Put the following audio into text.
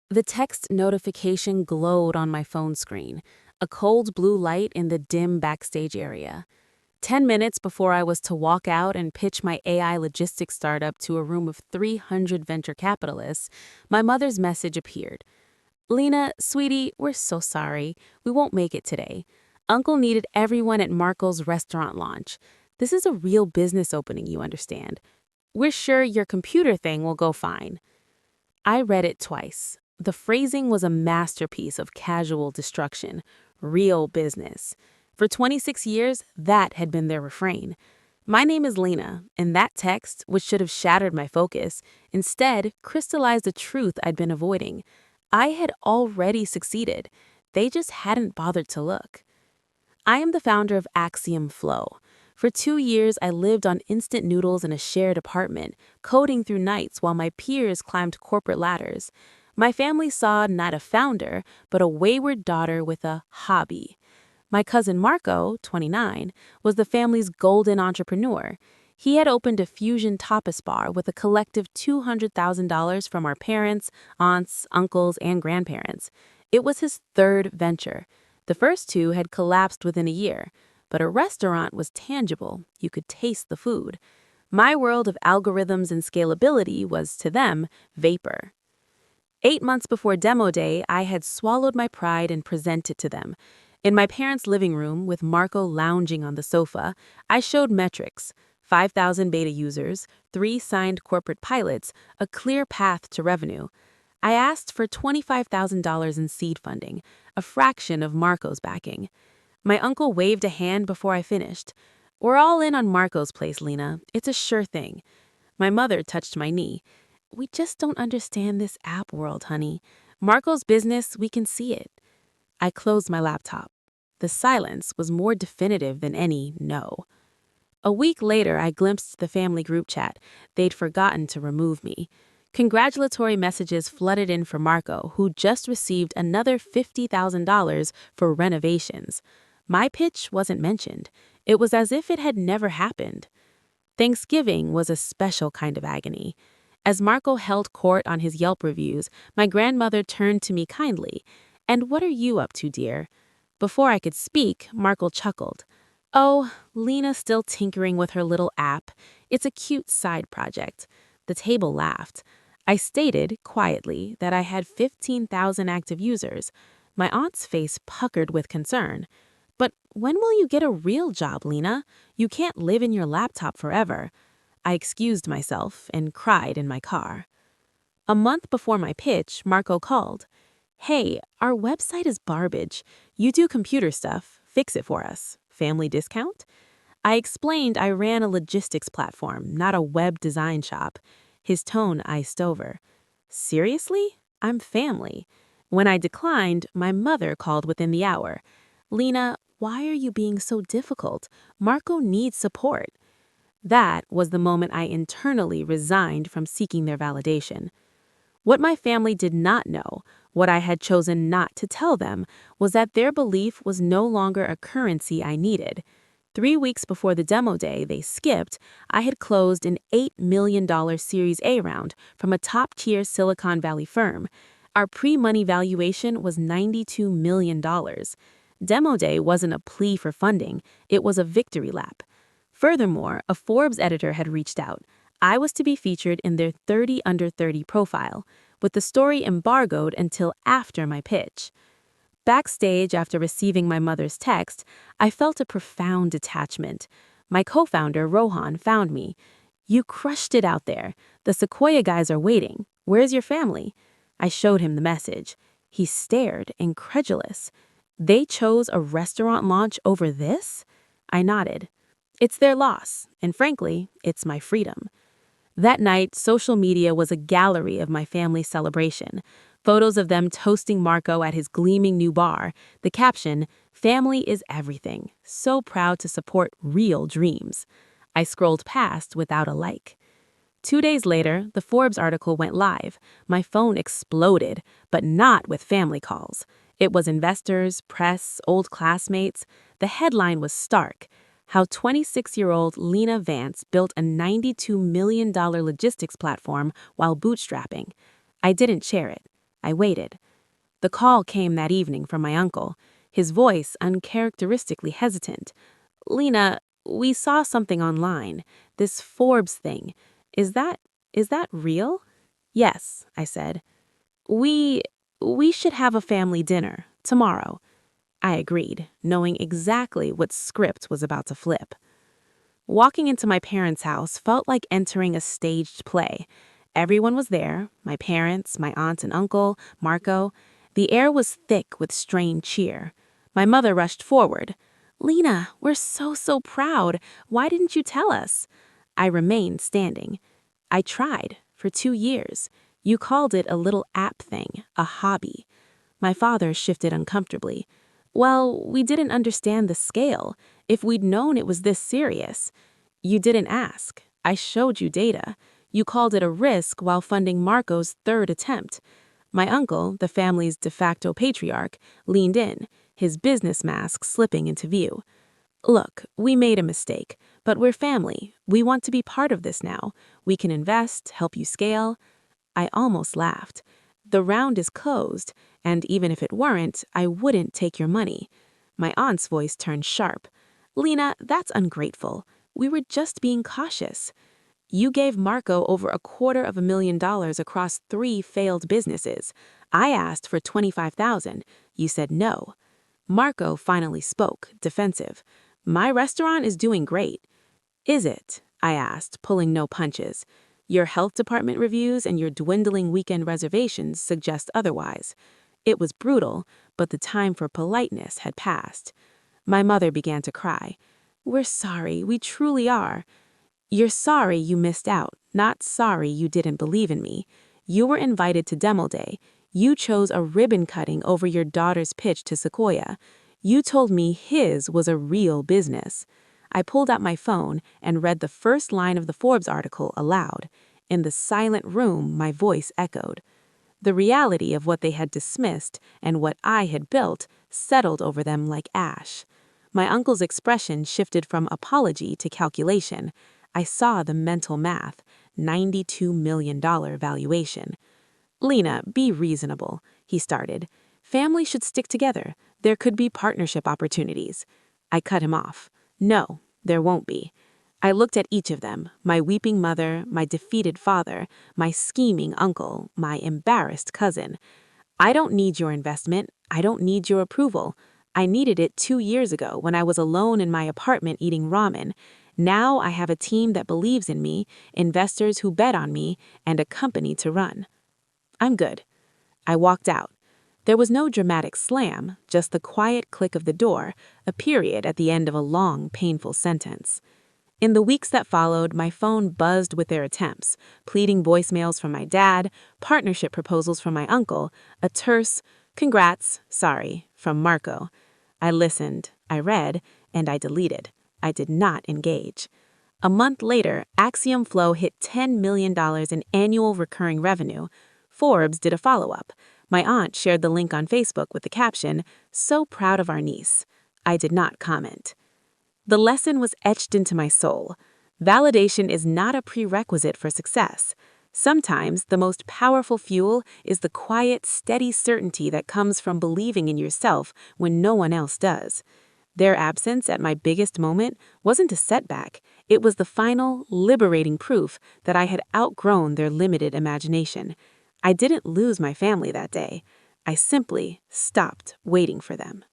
The text notification glowed on my phone screen, a cold blue light in the dim backstage area. 10 minutes before I was to walk out and pitch my AI logistics startup to a room of 300 venture capitalists, my mother's message appeared. Lena, sweetie, we're so sorry. We won't make it today. Uncle needed everyone at Marco's restaurant launch. This is a real business opening, you understand. We're sure your computer thing will go fine. I read it twice. The phrasing was a masterpiece of casual destruction, real business. For 26 years, that had been their refrain. My name is Lena, and that text, which should have shattered my focus, instead crystallized a truth I'd been avoiding. I had already succeeded. They just hadn't bothered to look. I am the founder of Axiom Flow. For 2 years, I lived on instant noodles in a shared apartment, coding through nights while my peers climbed corporate ladders. My family saw not a founder, but a wayward daughter with a hobby. My cousin Marco, 29, was the family's golden entrepreneur. He had opened a fusion tapas bar with a collective $200,000 from our parents, aunts, uncles, and grandparents. It was his third venture. The first two had collapsed within a year, but a restaurant was tangible. You could taste the food. My world of algorithms and scalability was, to them, vapor. 8 months before demo day, I had swallowed my pride and presented to them. In my parents' living room, with Marco lounging on the sofa, I showed metrics: 5,000 beta users, 3 signed corporate pilots, a clear path to revenue. I asked for $25,000 in seed funding, a fraction of Marco's backing. My uncle waved a hand before I finished. We're all in on Marco's place, Lena. It's a sure thing. My mother touched my knee. We just don't understand this app world, honey. Marco's business, we can see it. I closed my laptop. The silence was more definitive than any no. A week later, I glimpsed the family group chat. They'd forgotten to remove me. Congratulatory messages flooded in for Marco, who just received another $50,000 for renovations. My pitch wasn't mentioned. It was as if it had never happened. Thanksgiving was a special kind of agony. As Marco held court on his Yelp reviews, my grandmother turned to me kindly. "And what are you up to, dear?" Before I could speak, Marco chuckled. "Oh, Lena's still tinkering with her little app. It's a cute side project." The table laughed. I stated, quietly, that I had 15,000 active users. My aunt's face puckered with concern. "But when will you get a real job, Lena? You can't live in your laptop forever." I excused myself and cried in my car. A month before my pitch, Marco called. "Hey, our website is garbage. You do computer stuff. Fix it for us. Family discount?" I explained I ran a logistics platform, not a web design shop. His tone iced over. "Seriously? I'm family." When I declined, my mother called within the hour. "Lena, why are you being so difficult? Marco needs support." That was the moment I internally resigned from seeking their validation. What my family did not know, what I had chosen not to tell them, was that their belief was no longer a currency I needed. 3 weeks before the demo day they skipped, I had closed an $8 million Series A round from a top-tier Silicon Valley firm. Our pre-money valuation was $92 million. Demo day wasn't a plea for funding, it was a victory lap. Furthermore, a Forbes editor had reached out. I was to be featured in their 30 under 30 profile, with the story embargoed until after my pitch. Backstage, after receiving my mother's text, I felt a profound detachment. My co-founder, Rohan, found me. "You crushed it out there. The Sequoia guys are waiting. Where's your family?" I showed him the message. He stared, incredulous. "They chose a restaurant launch over this?" I nodded. "It's their loss, and frankly, it's my freedom." That night, social media was a gallery of my family's celebration. Photos of them toasting Marco at his gleaming new bar. The caption, "Family is everything. So proud to support real dreams." I scrolled past without a like. 2 days later, the Forbes article went live. My phone exploded, but not with family calls. It was investors, press, old classmates. The headline was stark: how 26-year-old Lena Vance built a $92 million logistics platform while bootstrapping. I didn't share it. I waited. The call came that evening from my uncle, his voice uncharacteristically hesitant. "Lena, we saw something online. This Forbes thing. Is that real?" "Yes," I said. We we should have a family dinner tomorrow." I agreed, knowing exactly what script was about to flip. Walking into my parents' house felt like entering a staged play. Everyone was there, my parents, my aunt and uncle, Marco. The air was thick with strained cheer. My mother rushed forward. "Lena, we're so proud. Why didn't you tell us?" I remained standing. "I tried, for 2 years. You called it a little app thing, a hobby." My father shifted uncomfortably. "Well, we didn't understand the scale. If we'd known it was this serious." "You didn't ask. I showed you data. You called it a risk while funding Marco's third attempt." My uncle, the family's de facto patriarch, leaned in, his business mask slipping into view. "Look, we made a mistake, but we're family. We want to be part of this now. We can invest, help you scale." I almost laughed. "The round is closed, and even if it weren't, I wouldn't take your money." My aunt's voice turned sharp. "Lena, that's ungrateful. We were just being cautious. You gave Marco over $250,000 across 3 failed businesses. I asked for $25,000. You said no." Marco finally spoke, defensive. "My restaurant is doing great." "Is it?" I asked, pulling no punches. "Your health department reviews and your dwindling weekend reservations suggest otherwise." It was brutal, but the time for politeness had passed. My mother began to cry. "We're sorry, we truly are." "You're sorry you missed out, not sorry you didn't believe in me. You were invited to demo day. You chose a ribbon cutting over your daughter's pitch to Sequoia. You told me his was a real business." I pulled out my phone and read the first line of the Forbes article aloud. In the silent room, my voice echoed. The reality of what they had dismissed and what I had built settled over them like ash. My uncle's expression shifted from apology to calculation. I saw the mental math, $92 million valuation. "Lena, be reasonable," he started. "Families should stick together. There could be partnership opportunities." I cut him off. "No, there won't be." I looked at each of them, my weeping mother, my defeated father, my scheming uncle, my embarrassed cousin. "I don't need your investment. I don't need your approval. I needed it 2 years ago when I was alone in my apartment eating ramen. Now I have a team that believes in me, investors who bet on me, and a company to run. I'm good." I walked out. There was no dramatic slam, just the quiet click of the door, a period at the end of a long, painful sentence. In the weeks that followed, my phone buzzed with their attempts, pleading voicemails from my dad, partnership proposals from my uncle, a terse, "Congrats, sorry," from Marco. I listened, I read, and I deleted. I did not engage. A month later, Axiom Flow hit $10 million in annual recurring revenue. Forbes did a follow-up. My aunt shared the link on Facebook with the caption, "So proud of our niece." I did not comment. The lesson was etched into my soul. Validation is not a prerequisite for success. Sometimes the most powerful fuel is the quiet, steady certainty that comes from believing in yourself when no one else does. Their absence at my biggest moment wasn't a setback. It was the final, liberating proof that I had outgrown their limited imagination. I didn't lose my family that day. I simply stopped waiting for them.